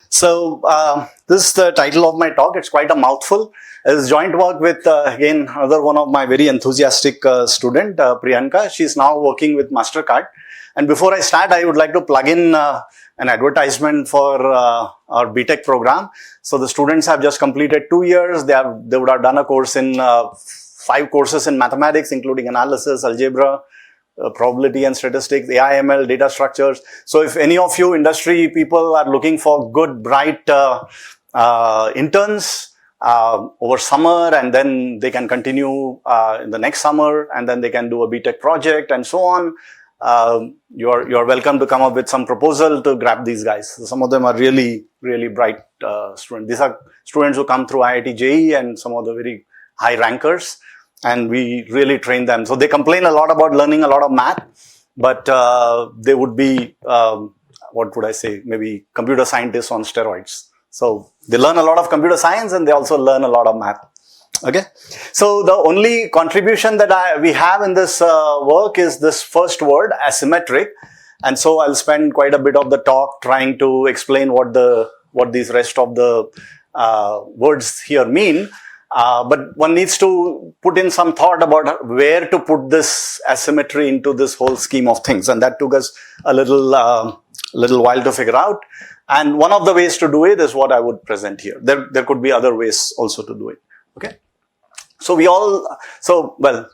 So this is the title of my talk. It's quite a mouthful. It's joint work with, again, another one of my very enthusiastic student, Priyanka. She's now working with MasterCard. And before I start, I would like to plug in an advertisement for our BTech program. So the students have just completed 2 years. They would have done a course in 5 courses in mathematics, including analysis, algebra, probability and statistics, AI, ML, data structures. So if any of you industry people are looking for good, bright interns over summer, and then they can continue in the next summer, and then they can do a BTech project and so on, you're welcome to come up with some proposal to grab these guys. So some of them are really, really bright students. These are students who come through IIT JEE and some of the very high rankers. And we really train them. So they complain a lot about learning a lot of math, but they would be, what would I say, maybe computer scientists on steroids. So they learn a lot of computer science and they also learn a lot of math. Okay. So the only contribution that we have in this work is this first word, asymmetric. And so I'll spend quite a bit of the talk trying to explain what these rest of the words here mean. But one needs to put in some thought about where to put this asymmetry into this whole scheme of things. And that took us a little while to figure out. And one of the ways to do it is what I would present here. There could be other ways also to do it. Okay. So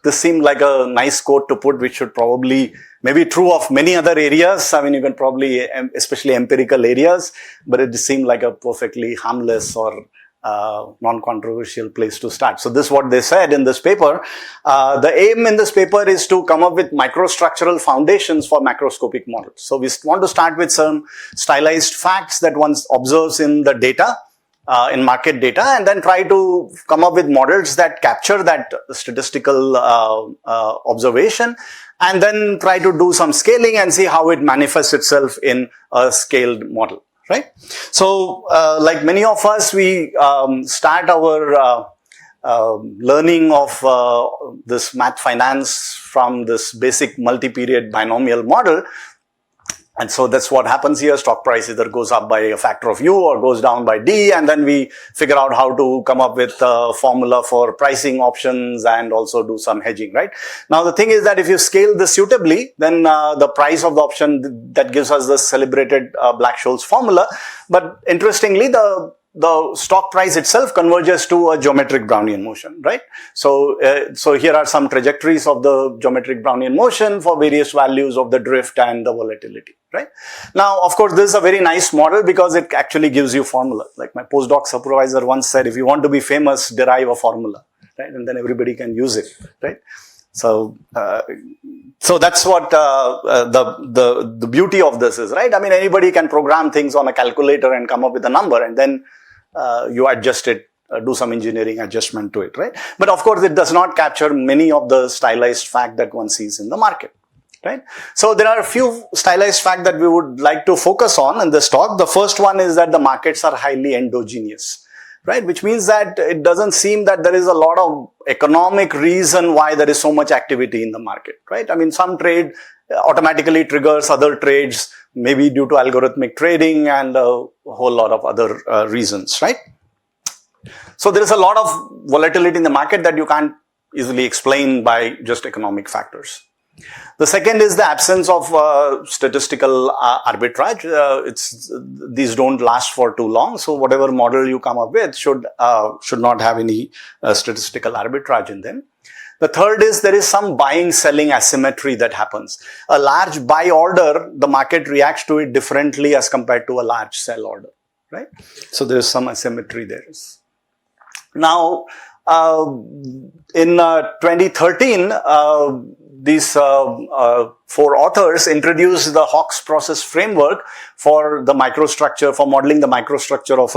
this seemed like a nice quote to put, which should probably maybe true of many other areas. I mean, you can probably, especially empirical areas, but it seemed like a perfectly harmless or non-controversial place to start. So this is what they said in this paper. The aim in this paper is to come up with microstructural foundations for macroscopic models. So we want to start with some stylized facts that one observes in the data, in market data, and then try to come up with models that capture that statistical observation, and then try to do some scaling and see how it manifests itself in a scaled model. Right? So, like many of us, we start our learning of this math finance from this basic multi-period binomial model. And so that's what happens here. Stock price either goes up by a factor of U or goes down by D. And then we figure out how to come up with a formula for pricing options and also do some hedging, right? Now, the thing is that if you scale this suitably, then the price of the option that gives us the celebrated Black-Scholes formula. But interestingly, the stock price itself converges to a geometric Brownian motion, right? So here are some trajectories of the geometric Brownian motion for various values of the drift and the volatility, right? Now, of course, this is a very nice model because it actually gives you formula. Like my postdoc supervisor once said, if you want to be famous, derive a formula, right? And then everybody can use it, right? So that's what the beauty of this is, right? I mean, anybody can program things on a calculator and come up with a number, and then you adjust it, do some engineering adjustment to it, right? But of course, it does not capture many of the stylized facts that one sees in the market, right? So there are a few stylized facts that we would like to focus on in this talk. The first one is that the markets are highly endogenous, right? Which means that it doesn't seem that there is a lot of economic reason why there is so much activity in the market, right? I mean, some trade automatically triggers other trades, maybe due to algorithmic trading and a whole lot of other reasons, right? So there is a lot of volatility in the market that you can't easily explain by just economic factors. The second is the absence of statistical arbitrage. These don't last for too long, so whatever model you come up with should not have any statistical arbitrage in them. The third is there is some buying-selling asymmetry that happens. A large buy order, the market reacts to it differently as compared to a large sell order, right? So there is some asymmetry there. Now, in 2013, these 4 authors introduced the Hawkes process framework for the microstructure, for modeling the microstructure of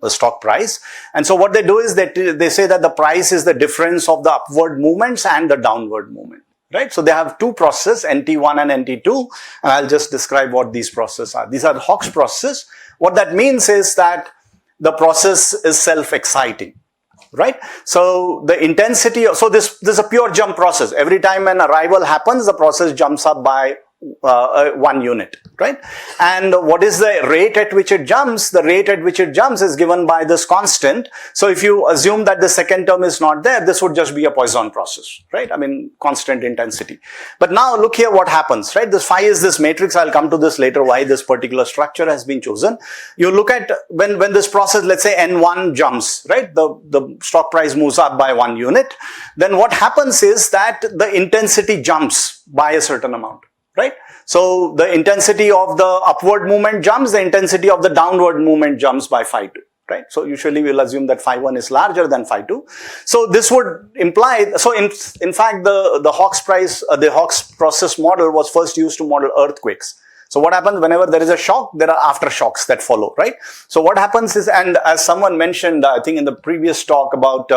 a stock price. And so what they do is they say that the price is the difference of the upward movements and the downward movement, right? So they have 2 processes, NT1 and NT2, and I'll just describe what these processes are. These are the Hawkes processes. What that means is that the process is self-exciting, right? So the intensity, so this is a pure jump process. Every time an arrival happens, the process jumps up by 1 unit, right? And what is the rate at which it jumps? The rate at which it jumps is given by this constant. So if you assume that the second term is not there, this would just be a Poisson process, right? I mean, constant intensity. But now look here what happens, right? This phi is this matrix. I'll come to this later, why this particular structure has been chosen. You look at when this process, let's say N1 jumps, right? The stock price moves up by 1 unit. Then what happens is that the intensity jumps by a certain amount, right? So the intensity of the upward movement jumps, the intensity of the downward movement jumps by phi 2, right? So usually we'll assume that phi 1 is larger than phi 2. So this would imply, so in fact the Hawkes process model was first used to model earthquakes. So what happens whenever there is a shock, there are aftershocks that follow, right? So what happens is, and as someone mentioned, I think in the previous talk about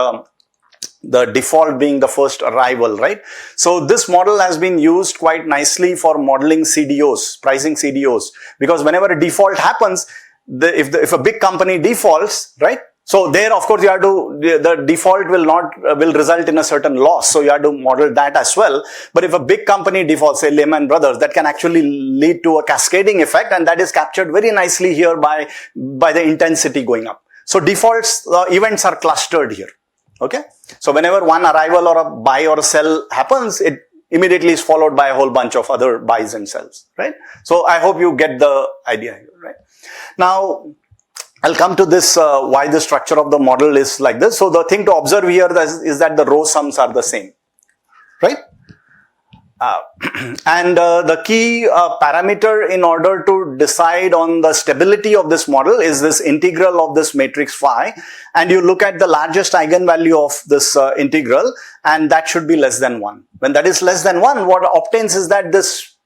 the default being the first arrival, right? So this model has been used quite nicely for modeling CDOs, pricing CDOs, because whenever a default happens, if a big company defaults, right? So there, of course, you have to, the default will result in a certain loss. So you have to model that as well. But if a big company defaults, say Lehman Brothers, that can actually lead to a cascading effect, and that is captured very nicely here by the intensity going up. So defaults, events are clustered here. Okay. So whenever one arrival or a buy or a sell happens, it immediately is followed by a whole bunch of other buys and sells, right? So I hope you get the idea here, right? Now, I'll come to this, why the structure of the model is like this. So the thing to observe here is that the row sums are the same, right? And the key parameter in order to decide on the stability of this model is this integral of this matrix phi. And you look at the largest eigenvalue of this integral, and that should be less than 1. When that is less than 1, what obtains is that this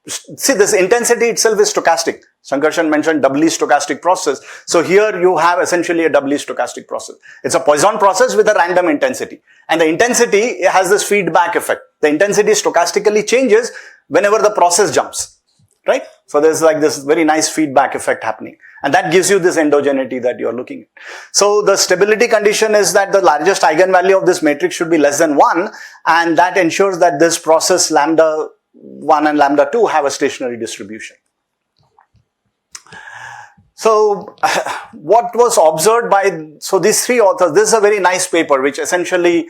intensity itself is stochastic. Sankarshan mentioned doubly stochastic process. So here you have essentially a doubly stochastic process. It's a Poisson process with a random intensity. And the intensity has this feedback effect. The intensity stochastically changes whenever the process jumps, right? So there's like this very nice feedback effect happening. And that gives you this endogeneity that you're looking at. So the stability condition is that the largest eigenvalue of this matrix should be less than 1. And that ensures that this process lambda 1 and lambda 2 have a stationary distribution. So what was observed by, so these three authors, this is a very nice paper which essentially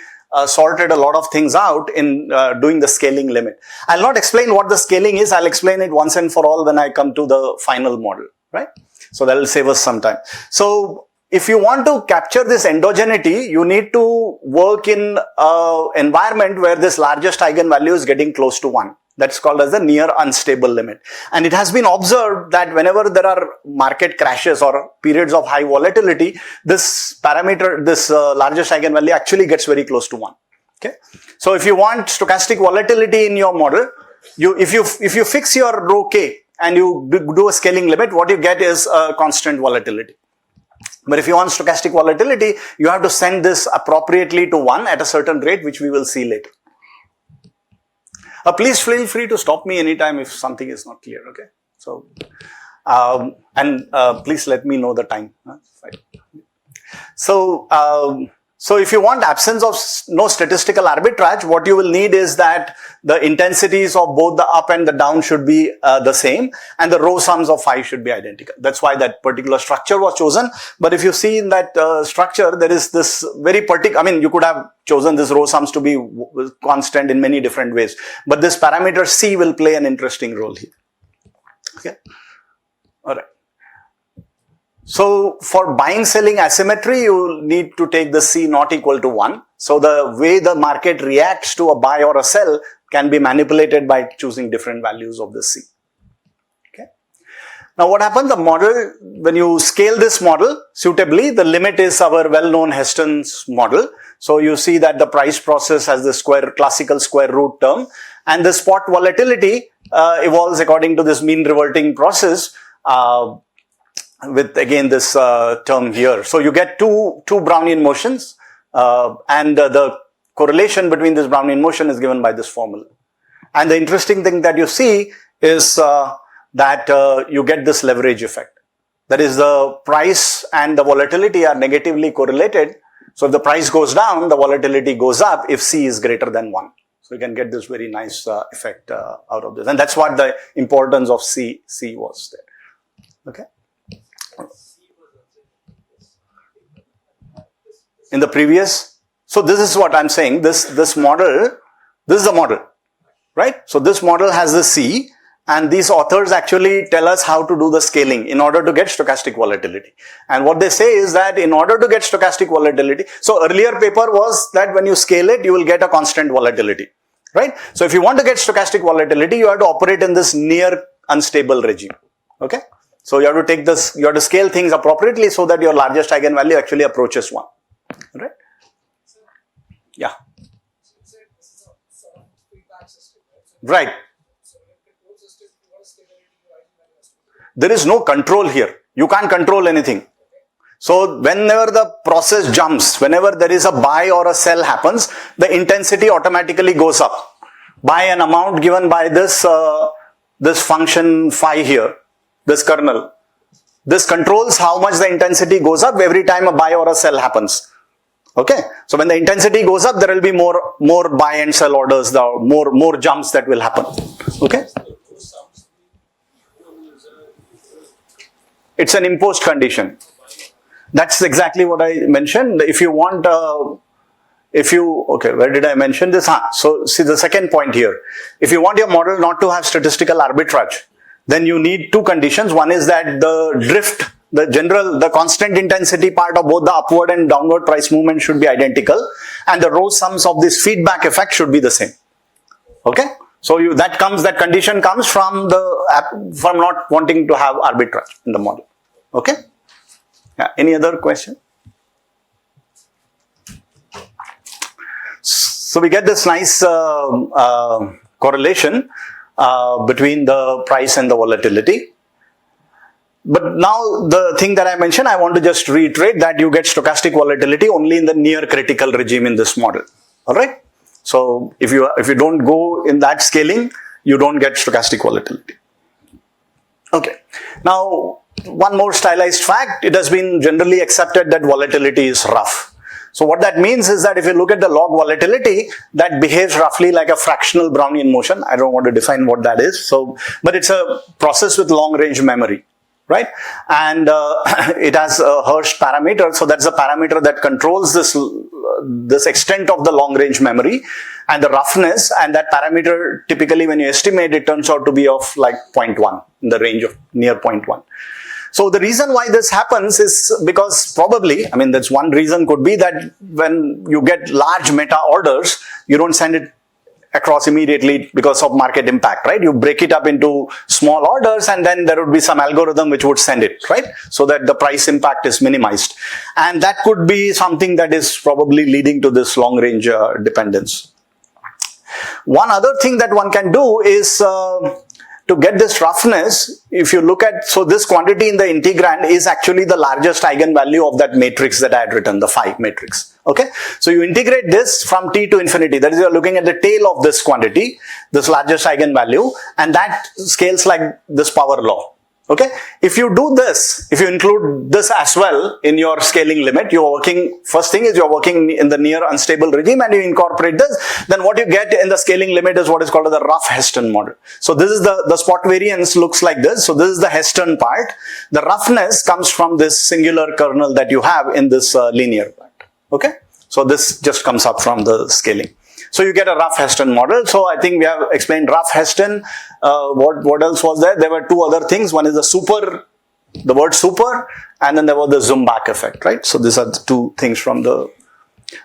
sorted a lot of things out in doing the scaling limit. I'll not explain what the scaling is, I'll explain it once and for all when I come to the final model, right? So that will save us some time. So if you want to capture this endogeneity, you need to work in an environment where this largest eigenvalue is getting close to 1. That's called as the near unstable limit. And it has been observed that whenever there are market crashes or periods of high volatility, this parameter, this largest eigenvalue actually gets very close to 1. Okay. So if you want stochastic volatility in your model, if you fix your rho k and you do a scaling limit, what you get is a constant volatility. But if you want stochastic volatility, you have to send this appropriately to 1 at a certain rate, which we will see later. Please feel free to stop me anytime if something is not clear, okay? So, please let me know the time. So if you want absence of no statistical arbitrage, what you will need is that the intensities of both the up and the down should be the same, and the row sums of phi should be identical. That's why that particular structure was chosen. But if you see in that structure, there is this very particular, I mean, you could have chosen this row sums to be constant in many different ways. But this parameter C will play an interesting role here. Okay. All right. So for buying selling asymmetry, you need to take the C not equal to 1. So the way the market reacts to a buy or a sell can be manipulated by choosing different values of the C. Okay. Now what happens, the model, when you scale this model suitably, the limit is our well-known Heston's model. So you see that the price process has the classical square root term, and the spot volatility evolves according to this mean reverting process, with again this term here. So you get two Brownian motions, and the correlation between this Brownian motion is given by this formula. And the interesting thing that you see is that you get this leverage effect. That is, the price and the volatility are negatively correlated. So if the price goes down, the volatility goes up if C is greater than 1. So you can get this very nice effect out of this. And that's what the importance of C was there. Okay. In the previous, so this is what I'm saying. This model, this is the model, right? So this model has the C, and these authors actually tell us how to do the scaling in order to get stochastic volatility. And what they say is that in order to get stochastic volatility, so earlier paper was that when you scale it, you will get a constant volatility, right? So if you want to get stochastic volatility, you have to operate in this near unstable regime, okay? So you have to take this, you have to scale things appropriately so that your largest eigenvalue actually approaches 1, right? Yeah. Right. There is no control here. You can't control anything. So whenever the process jumps, whenever there is a buy or a sell happens, the intensity automatically goes up by an amount given by this this function phi here, this kernel. This controls how much the intensity goes up every time a buy or a sell happens. Okay, so when the intensity goes up, there will be more buy and sell orders, more jumps that will happen. Okay. It's an imposed condition. That's exactly what I mentioned. If you want, okay, where did I mention this? So see the second point here. If you want your model not to have statistical arbitrage, then you need two conditions. One is that the drift, the constant intensity part of both the upward and downward price movement should be identical, and the row sums of this feedback effect should be the same. Okay. So that condition comes from not wanting to have arbitrage in the model. Okay? Yeah. Any other question? So we get this nice correlation between the price and the volatility. But now the thing that I mentioned, I want to just reiterate that you get stochastic volatility only in the near critical regime in this model. All right? So if you don't go in that scaling, you don't get stochastic volatility. Okay. Now, one more stylized fact, it has been generally accepted that volatility is rough. So what that means is that if you look at the log volatility, that behaves roughly like a fractional Brownian motion. I don't want to define what that is. So, but it's a process with long range memory, right? And it has a Hirsch parameter. So that's the parameter that controls this extent of the long range memory and the roughness, and that parameter typically when you estimate it turns out to be of like 0.1, in the range of near 0.1. So the reason why this happens is because probably, I mean, that's one reason could be that when you get large meta orders, you don't send it across immediately because of market impact, right? You break it up into small orders and then there would be some algorithm which would send it, right? So that the price impact is minimized. And that could be something that is probably leading to this long range dependence. One other thing that one can do is to get this roughness, if you look at, so this quantity in the integrand is actually the largest eigenvalue of that matrix that I had written, the phi matrix. Okay, so you integrate this from t to infinity, that is, you are looking at the tail of this quantity, this largest eigenvalue, and that scales like this power law. Okay, if you do this, if you include this as well in your scaling limit, you are working, first thing is you are working in the near unstable regime and you incorporate this, then what you get in the scaling limit is what is called the rough Heston model. So this is the spot variance looks like this. So this is the Heston part. The roughness comes from this singular kernel that you have in this linear part. Okay, so this just comes up from the scaling. So you get a rough Heston model. So I think we have explained rough Heston. What else was there? There were two other things. One is the word super, and then there was the Zumbach effect, right? So these are the two things from the,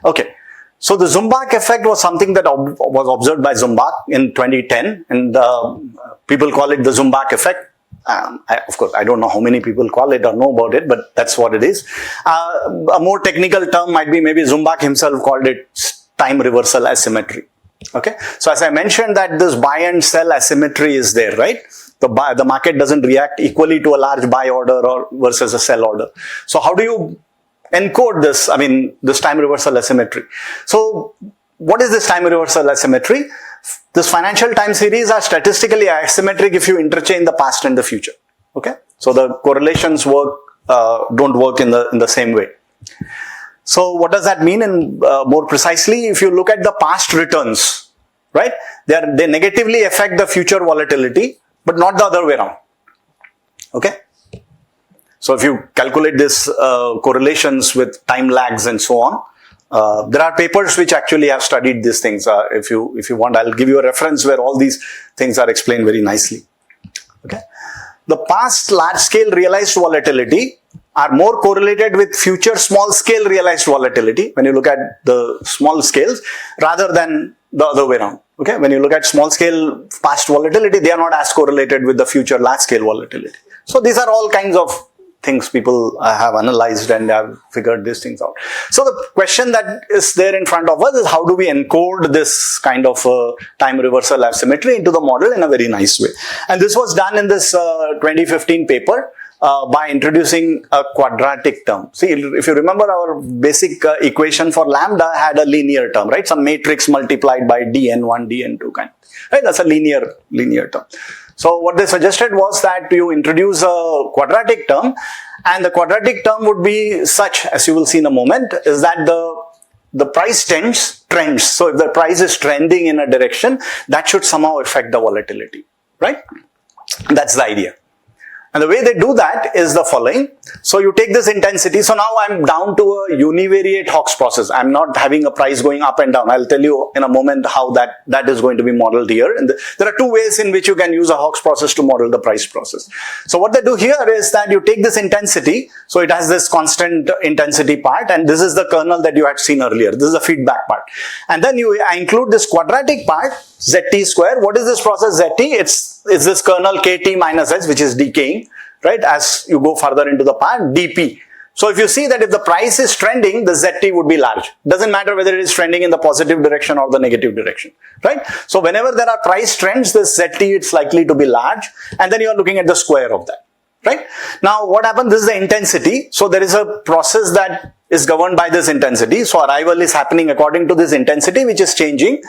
okay. So the Zumbach effect was something that was observed by Zumbach in 2010, and people call it the Zumbach effect. Of course, I don't know how many people call it or know about it, but that's what it is. A more technical term might be maybe Zumbach himself called it time reversal asymmetry. Okay, so as I mentioned that this buy and sell asymmetry is there, right? The market doesn't react equally to a large buy order or versus a sell order. So how do you encode this? I mean, this time reversal asymmetry. So what is this time reversal asymmetry? This financial time series are statistically asymmetric if you interchange the past and the future. Okay, so the correlations don't work in the same way. So what does that mean in more precisely? If you look at the past returns, right? They negatively affect the future volatility, but not the other way around. Okay. So if you calculate this correlations with time lags and so on, there are papers which actually have studied these things. If you want, I'll give you a reference where all these things are explained very nicely. Okay. The past large-scale realized volatility are more correlated with future small-scale realized volatility when you look at the small scales rather than the other way around. Okay, when you look at small-scale past volatility, they are not as correlated with the future large-scale volatility. So these are all kinds of things people have analyzed and have figured these things out. So the question that is there in front of us is how do we encode this kind of time reversal asymmetry into the model in a very nice way. And this was done in this 2015 paper by introducing a quadratic term. See, if you remember, our basic equation for lambda had a linear term, right? Some matrix multiplied by dn1, dn2 kind, right? That's a linear term. So what they suggested was that you introduce a quadratic term, and the quadratic term would be such, as you will see in a moment, is that the price trends. So if the price is trending in a direction, that should somehow affect the volatility, right? That's the idea. And the way they do that is the following. So you take this intensity. So now I'm down to a univariate Hawkes process. I'm not having a price going up and down. I'll tell you in a moment how that is going to be modeled here. And there are two ways in which you can use a Hawkes process to model the price process. So what they do here is that you take this intensity. So it has this constant intensity part, and this is the kernel that you had seen earlier. This is the feedback part. And then I include this quadratic part, zt square. What is this process zt? It's this kernel kt minus h, which is decaying, right, as you go further into the part, dp. So if you see that if the price is trending, the zt would be large. Doesn't matter whether it is trending in the positive direction or the negative direction, right? So whenever there are price trends, this zt, it's likely to be large, and then you are looking at the square of that, right? Now what happens, this is the intensity. So there is a process that is governed by this intensity. So arrival is happening according to this intensity, which is changing.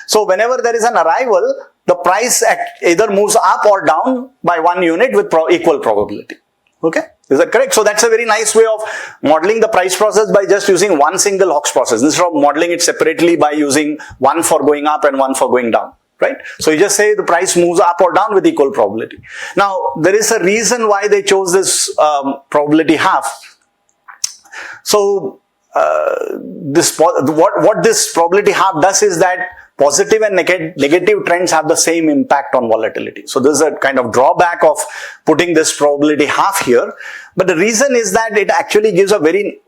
So whenever there is an arrival, the price either moves up or down by 1 unit with equal probability. Okay, is that correct? So that's a very nice way of modeling the price process by just using one single Hawkes process instead of modeling it separately by using one for going up and one for going down, right? So you just say the price moves up or down with equal probability. Now there is a reason why they chose this probability half. So what this probability half does is that positive and negative trends have the same impact on volatility. So this is a kind of drawback of putting this probability half here. But the reason is that it actually gives a very,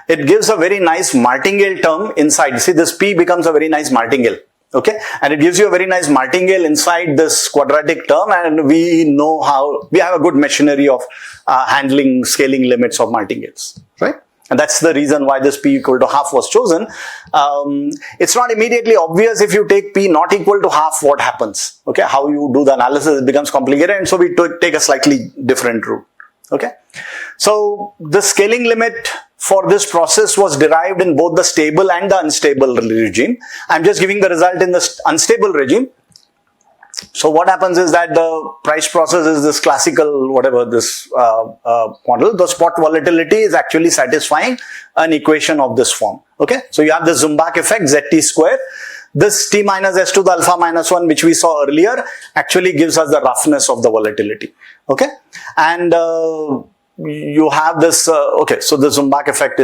it gives a very nice martingale term inside. See, this P becomes a very nice martingale. Okay, and it gives you a very nice martingale inside this quadratic term, and we know how, we have a good machinery of handling scaling limits of martingales, right? And that's the reason why this P equal to half was chosen. It's not immediately obvious if you take P not equal to half, what happens. Okay, how you do the analysis becomes complicated, and so we take a slightly different route. Okay, so the scaling limit for this process was derived in both the stable and the unstable regime. I'm just giving the result in the unstable regime. So what happens is that the price process is this classical, whatever this model, the spot volatility is actually satisfying an equation of this form. Okay, so you have the Zumbach effect, zt square. This t minus s to the alpha minus 1, which we saw earlier, actually gives us the roughness of the volatility. Okay, and you have this, okay, so the Zumbach effect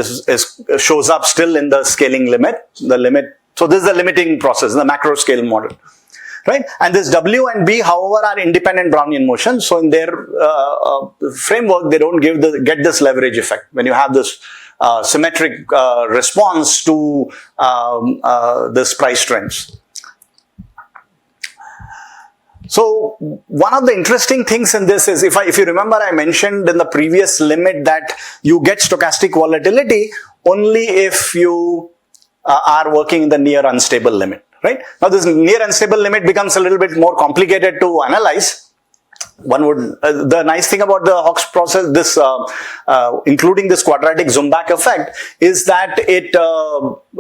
shows up still in the scaling limit, so this is the limiting process, the macro scale model. Right, and this W and B, however, are independent Brownian motion. So in their framework, they don't get this leverage effect when you have this symmetric response to this price trends. So one of the interesting things in this is, if you remember, I mentioned in the previous limit that you get stochastic volatility only if you are working in the near unstable limit. Right? Now this near unstable limit becomes a little bit more complicated to analyze. one would, the nice thing about the Hawkes process, this including this quadratic Zumbach effect, is that it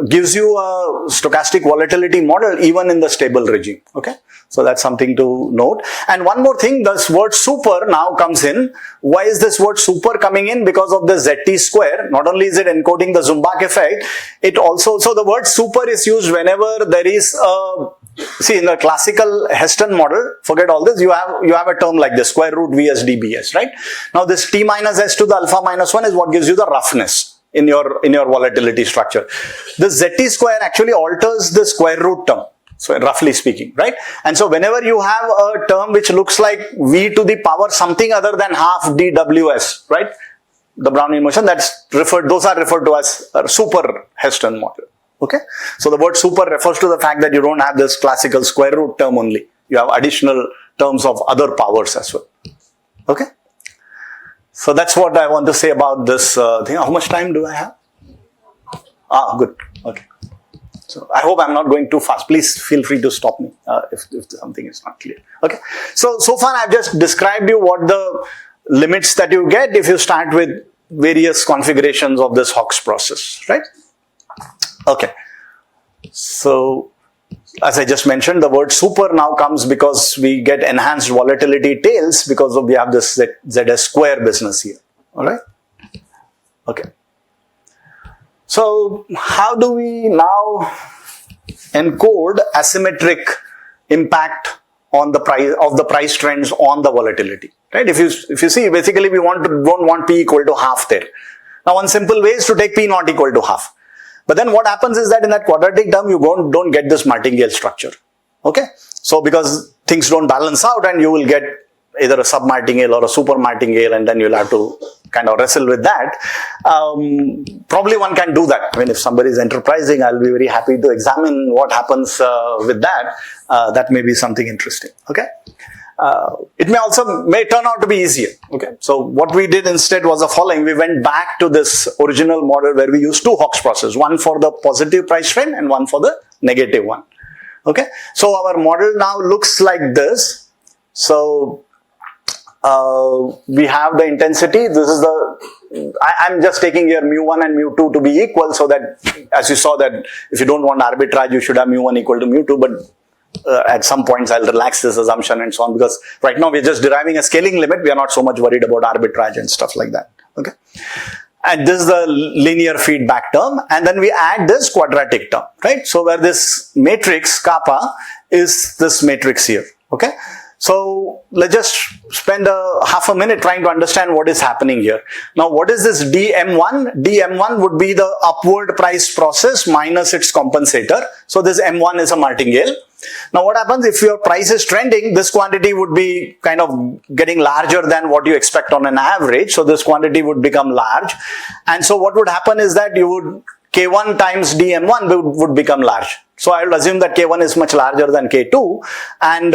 gives you a stochastic volatility model even in the stable regime. Okay, so that's something to note. And one more thing, this word super now comes in. Why is this word super coming in? Because of the ZT square. Not only is it encoding the Zumbach effect, it also, so the word super is used whenever there is a, see, in the classical Heston model, forget all this, you have a term like this, square root Vs dBs, right? Now this T minus S to the alpha minus 1 is what gives you the roughness in your volatility structure. The ZT square actually alters the square root term, so roughly speaking, right? And so whenever you have a term which looks like V to the power something other than half dWs, right? The Brownian motion, those are referred to as a super Heston model. Okay, so the word super refers to the fact that you don't have this classical square root term only. You have additional terms of other powers as well. Okay, so that's what I want to say about this thing. How much time do I have? Ah, good. Okay. So I hope I'm not going too fast. Please feel free to stop me if something is not clear. Okay, so far I've just described you what the limits that you get if you start with various configurations of this Hawkes process, right? Okay, so as I just mentioned, the word super now comes because we get enhanced volatility tails because we have this ZS square business here. All right. Okay. So how do we now encode asymmetric impact on the price trends on the volatility? Right. If you see, basically we don't want P equal to half there. Now one simple way is to take P not equal to half. But then what happens is that in that quadratic term, you don't get this martingale structure. Okay. So because things don't balance out and you will get either a sub-martingale or a super-martingale, and then you'll have to kind of wrestle with that. Probably one can do that. I mean, if somebody is enterprising, I'll be very happy to examine what happens with that. That may be something interesting. Okay. It may turn out to be easier. Okay, so what we did instead was the following. We went back to this original model where we used two Hawkes processes, one for the positive price trend and one for the negative one. Okay, so our model now looks like this. So we have the intensity. This is I'm just taking here mu1 and mu2 to be equal, so that as you saw that if you don't want arbitrage, you should have mu1 equal to mu2, but at some points I'll relax this assumption and so on, because right now we're just deriving a scaling limit. We are not so much worried about arbitrage and stuff like that. Okay, and this is the linear feedback term, and then we add this quadratic term, right? So where this matrix kappa is this matrix here. Okay, so let's just spend half a minute trying to understand what is happening here. Now what is this dm1? Dm1 would be the upward price process minus its compensator. So this m1 is a martingale. Now what happens if your price is trending? This quantity would be kind of getting larger than what you expect on an average. So this quantity would become large. And so what would happen is that you would K1 times dm1 would become large. So I will assume that K1 is much larger than K2, and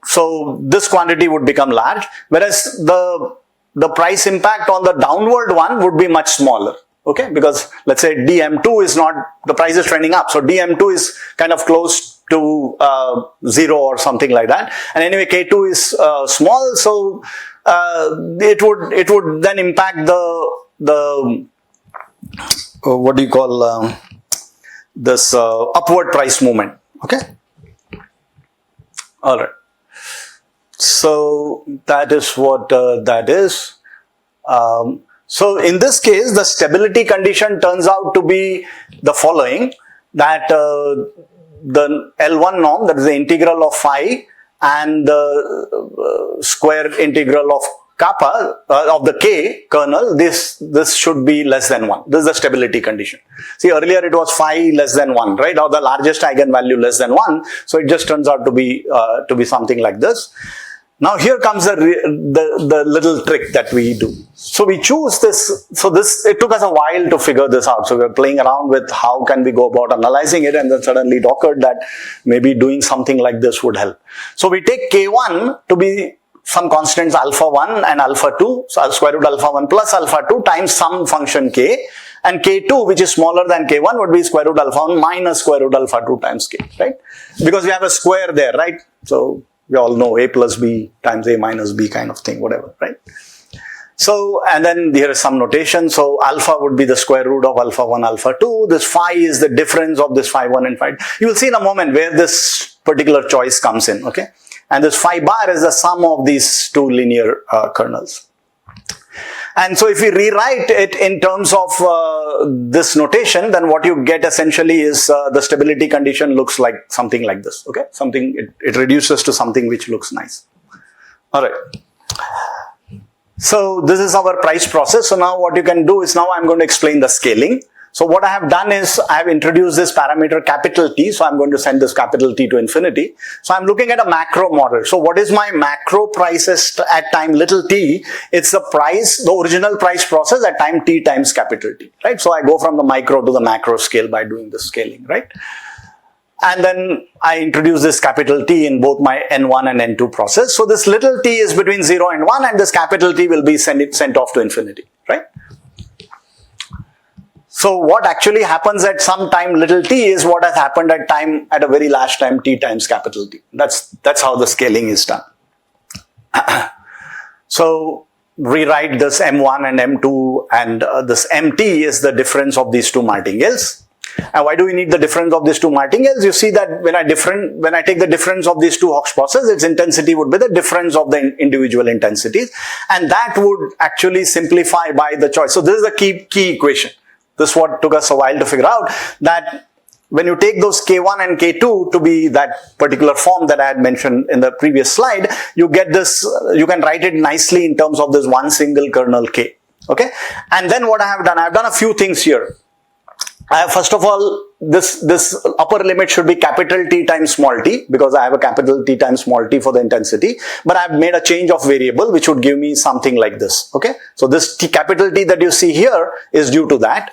so this quantity would become large, whereas the price impact on the downward one would be much smaller. Okay, because let's say dm2 is not, the price is trending up, so dm2 is kind of close to 0 or something like that, and anyway K2 is small, so it would then impact the what do you call this upward price movement. Okay, all right, so that is what that is. So in this case, the stability condition turns out to be the following, that the L1 norm, that is the integral of phi and the square integral of kappa of the k kernel, this should be less than 1. This is the stability condition. See, earlier it was phi less than 1, right, or the largest eigenvalue less than 1. So it just turns out to be something like this. Now here comes the little trick that we do. So we choose this. So it took us a while to figure this out. So we were playing around with how can we go about analyzing it, and then suddenly it occurred that maybe doing something like this would help. So we take K1 to be some constants alpha 1 and alpha 2, so square root alpha 1 plus alpha 2 times some function k, and K2, which is smaller than K1, would be square root alpha 1 minus square root alpha 2 times k, right? Because we have a square there, right? So We all know A plus B times A minus B kind of thing, whatever, right? So, and then here is some notation. So, alpha would be the square root of alpha 1, alpha 2. This phi is the difference of this phi 1 and phi 2. You will see in a moment where this particular choice comes in, okay? And this phi bar is the sum of these two linear kernels. And so, if we rewrite it in terms of this notation, then what you get essentially is the stability condition looks like something like this, okay? It reduces to something which looks nice. Alright. So this is our price process. So now what you can do is, now I'm going to explain the scaling. So what I have done is I have introduced this parameter capital T. So I'm going to send this capital T to infinity. So I'm looking at a macro model. So what is my macro prices at time little t? It's the price, the original price process at time t times capital T, right? So I go from the micro to the macro scale by doing this scaling, right? And then I introduce this capital T in both my N1 and N2 process. So this little t is between 0 and 1, and this capital T will be sent off to infinity, right? So what actually happens at some time little t is what has happened at a very large time t times capital T. That's how the scaling is done. So rewrite this M1 and M2, and this MT is the difference of these two martingales. And why do we need the difference of these two martingales? You see that when I take the difference of these two Hawkes processes, its intensity would be the difference of the individual intensities, and that would actually simplify by the choice. So this is the key equation. This is what took us a while to figure out, that when you take those K1 and K2 to be that particular form that I had mentioned in the previous slide, you get this, you can write it nicely in terms of this one single kernel K. Okay? And then what I have done a few things here. First of all, this upper limit should be capital T times small t, because I have a capital T times small t for the intensity, but I've made a change of variable which would give me something like this, okay? So this capital T that you see here is due to that.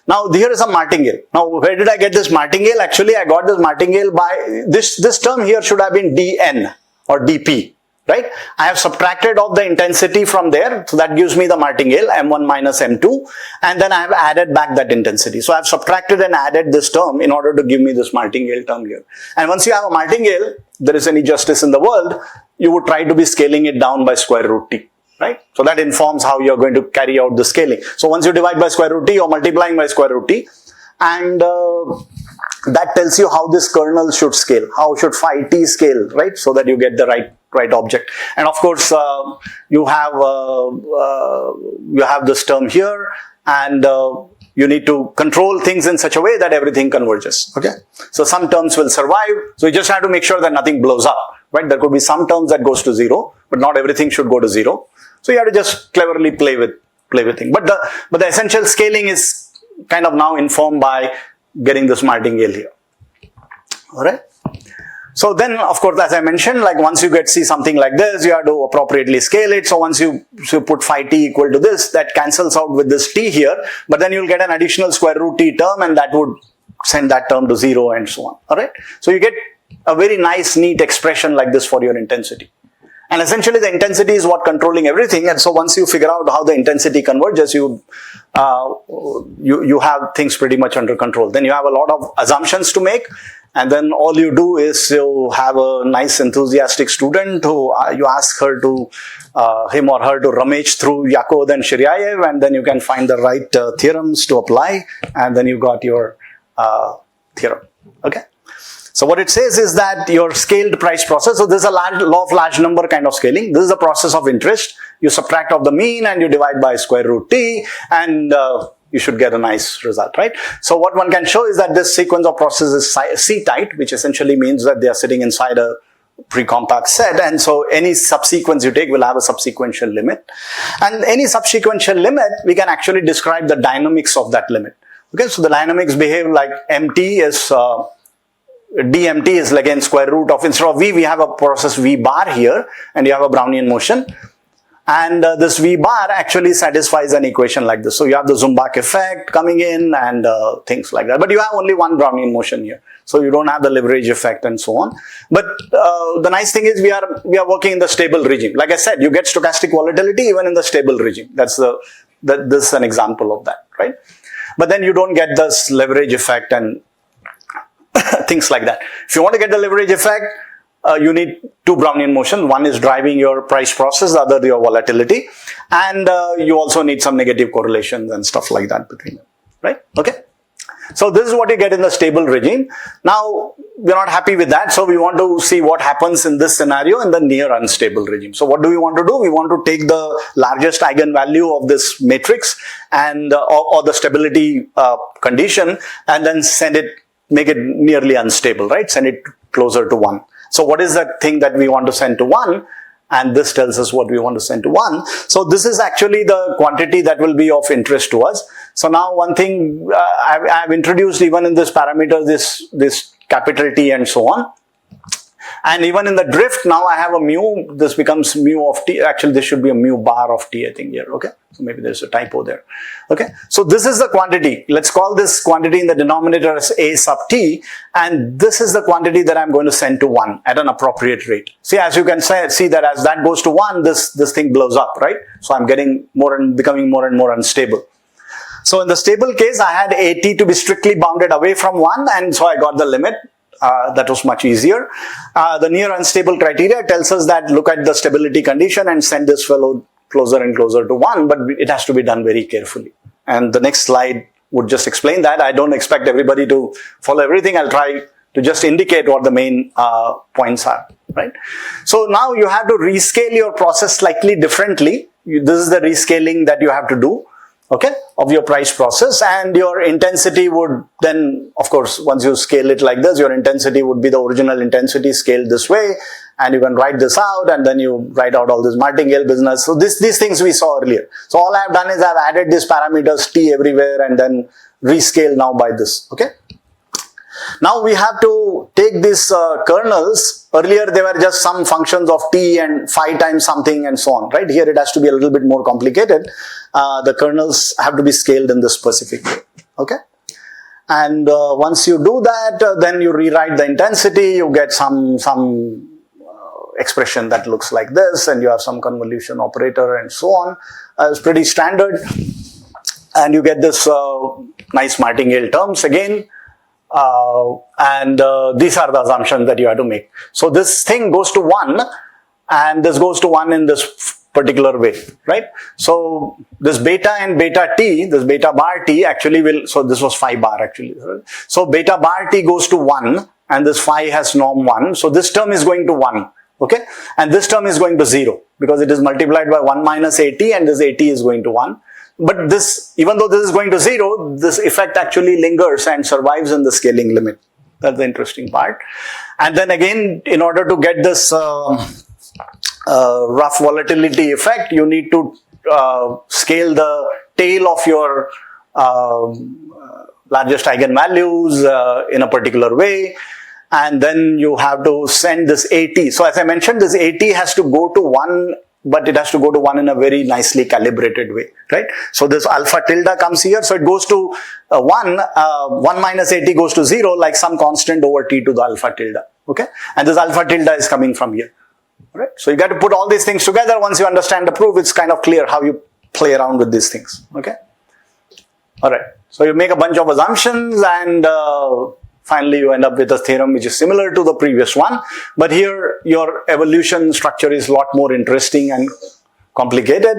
Now here is a martingale. Now where did I get this martingale? Actually I got this martingale by, this term here should have been dn or dp. Right? I have subtracted off the intensity from there, so that gives me the martingale, M1 minus M2, and then I have added back that intensity. So I have subtracted and added this term in order to give me this martingale term here. And once you have a martingale, there is any justice in the world, you would try to be scaling it down by square root t. Right? So that informs how you are going to carry out the scaling. So once you divide by square root t, you are multiplying by square root t, and that tells you how this kernel should scale, how should phi t scale, right? So that you get the right object. And of course, you have this term here, and you need to control things in such a way that everything converges. Okay, so some terms will survive. So you just have to make sure that nothing blows up. Right? There could be some terms that goes to 0, but not everything should go to 0. So you have to just cleverly play with things. But the essential scaling is kind of now informed by getting this martingale here. All right. So then, of course, as I mentioned, like once you see something like this, you have to appropriately scale it. So once you put phi t equal to this, that cancels out with this t here, but then you'll get an additional square root t term, and that would send that term to 0 and so on. All right. So you get a very nice, neat expression like this for your intensity. And essentially the intensity is what controlling everything. And so once you figure out how the intensity converges, you have things pretty much under control. Then you have a lot of assumptions to make. And then all you do is you have a nice enthusiastic student who you ask her to, him or her to rummage through Yakov and Shiryaev, and then you can find the right theorems to apply, and then you got your theorem. Okay. So what it says is that your scaled price process, so this is a law of large number kind of scaling. This is the process of interest. You subtract off the mean and you divide by square root t, and you should get a nice result, right? So what one can show is that this sequence of processes is C-tight, which essentially means that they are sitting inside a pre-compact set, and so any subsequence you take will have a subsequential limit. And any subsequential limit, we can actually describe the dynamics of that limit. Okay, so the dynamics behave like MT is dmt is again square root of, instead of v, we have a process v bar here, and you have a Brownian motion. And this v bar actually satisfies an equation like this. So you have the Zumbach effect coming in and things like that. But you have only one Brownian motion here. So you don't have the leverage effect and so on. But the nice thing is we are working in the stable regime. Like I said, you get stochastic volatility even in the stable regime. This is an example of that, right? But then you don't get this leverage effect and things like that. If you want to get the leverage effect, you need two Brownian motions. One is driving your price process, the other your volatility. And you also need some negative correlations and stuff like that between them, right? Okay. So this is what you get in the stable regime. Now, we're not happy with that. So we want to see what happens in this scenario in the near unstable regime. So what do we want to do? We want to take the largest eigenvalue of this matrix and or the stability condition and then make it nearly unstable, right? Send it closer to 1. So what is that thing that we want to send to 1? And this tells us what we want to send to 1. So this is actually the quantity that will be of interest to us. So now one thing I've introduced even in this parameter, this capital T and so on. And even in the drift, now I have a mu, this becomes mu of T. Actually, this should be a mu bar of T, I think here, okay? So maybe there's a typo there, okay? So this is the quantity. Let's call this quantity in the denominator as A sub T, and this is the quantity that I'm going to send to 1 at an appropriate rate. See, as you can see that as that goes to 1, this thing blows up, right? So I'm getting more and becoming more and more unstable. So in the stable case, I had AT to be strictly bounded away from 1, and so I got the limit. That was much easier. The near unstable criteria tells us that look at the stability condition and send this fellow closer and closer to 1, but it has to be done very carefully. And the next slide would just explain that. I don't expect everybody to follow everything. I'll try to just indicate what the main points are, right? So now you have to rescale your process slightly differently. This is the rescaling that you have to do, okay, of your price process, and your intensity would then, of course, once you scale it like this, your intensity would be the original intensity scaled this way, and you can write this out, and then you write out all this martingale business. So these things we saw earlier. So all I've done is I've added these parameters T everywhere and then rescale now by this, okay? Now we have to take these kernels. Earlier they were just some functions of T and phi times something and so on, right? Here it has to be a little bit more complicated. The kernels have to be scaled in this specific way, okay? And once you do that, then you rewrite the intensity, you get some expression that looks like this, and you have some convolution operator and so on. It's pretty standard. And you get this nice martingale terms again. These are the assumptions that you have to make. So this thing goes to 1, and this goes to 1 in this particular way, right? So this beta and beta T, this beta bar T actually will, so this was phi bar actually. So beta bar T goes to 1, and this phi has norm 1. So this term is going to 1, okay? And this term is going to 0, because it is multiplied by 1 minus AT, and this AT is going to 1. But this, even though this is going to 0, this effect actually lingers and survives in the scaling limit. That's the interesting part. And then again, in order to get this rough volatility effect, you need to scale the tail of your largest eigenvalues in a particular way. And then you have to send this AT. So as I mentioned, this AT has to go to 1, but it has to go to 1 in a very nicely calibrated way, right? So this alpha tilde comes here, so it goes to 1, 1 minus AT goes to 0, like some constant over T to the alpha tilde, okay? And this alpha tilde is coming from here, right? So you got to put all these things together. Once you understand the proof, it's kind of clear how you play around with these things, okay? All right, so you make a bunch of assumptions, and finally you end up with a theorem which is similar to the previous one, but here your evolution structure is a lot more interesting and complicated.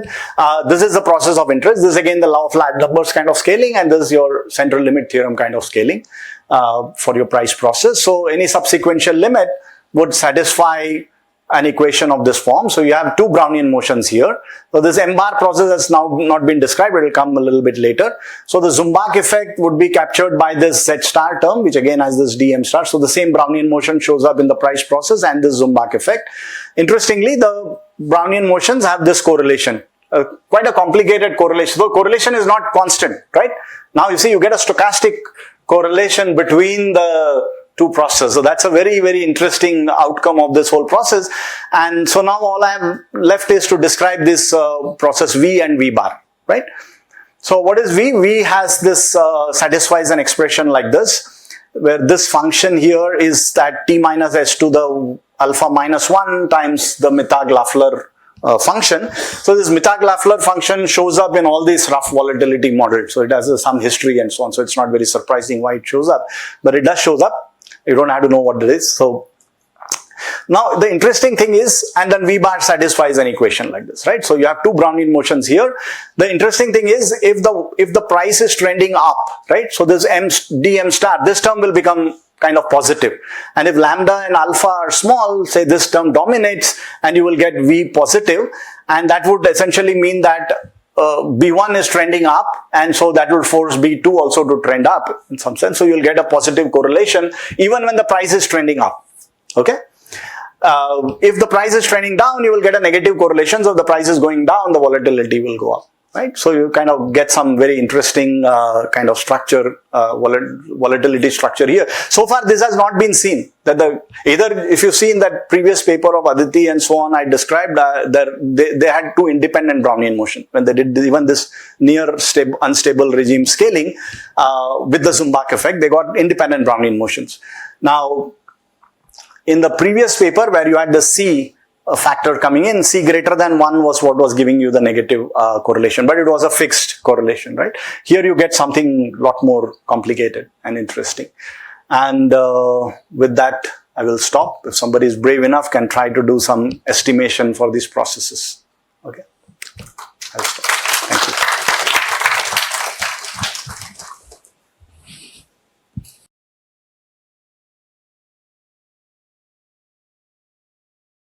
This is the process of interest. This is again the law of large numbers kind of scaling, and this is your central limit theorem kind of scaling for your price process. So any subsequential limit would satisfy an equation of this form. So you have two Brownian motions here. So this M-bar process has now not been described. It will come a little bit later. So the Zumbach effect would be captured by this Z star term, which again has this dm star. So the same Brownian motion shows up in the price process and this Zumbach effect. Interestingly, the Brownian motions have this correlation, quite a complicated correlation. So correlation is not constant, right? Now you see you get a stochastic correlation between the two processes. So that's a very, very interesting outcome of this whole process. And so now all I have left is to describe this process V and V bar, right? So what is V? V has this, satisfies an expression like this, where this function here is that T minus S to the alpha minus 1 times the Mittag-Lafler function. So this Mittag-Lafler function shows up in all these rough volatility models. So it has some history and so on. So it's not very surprising why it shows up, but it does show up. You don't have to know what it is. So Now, the interesting thing is, and then V bar satisfies an equation like this, right? So you have two Brownian motions here. The interesting thing is, if the price is trending up, right? So this dm star, this term will become kind of positive. And if lambda and alpha are small, say this term dominates, and you will get V positive, and that would essentially mean that B1 is trending up, and so that will force B2 also to trend up in some sense. So you'll get a positive correlation even when the price is trending up. Okay. If the price is trending down, you will get a negative correlation. So if the price is going down, the volatility will go up. Right. So you kind of get some very interesting kind of structure, volatility structure here. So far, this has not been seen. That either if you see in that previous paper of Aditi and so on, I described they had two independent Brownian motion when they did even this near unstable regime scaling with the Zumbach effect. They got independent Brownian motions. Now, in the previous paper where you had the C factor coming in, C greater than 1 was what was giving you the negative correlation, but it was a fixed correlation, right? Here you get something a lot more complicated and interesting. And with that, I will stop. If somebody is brave enough, can try to do some estimation for these processes. Okay, I'll stop.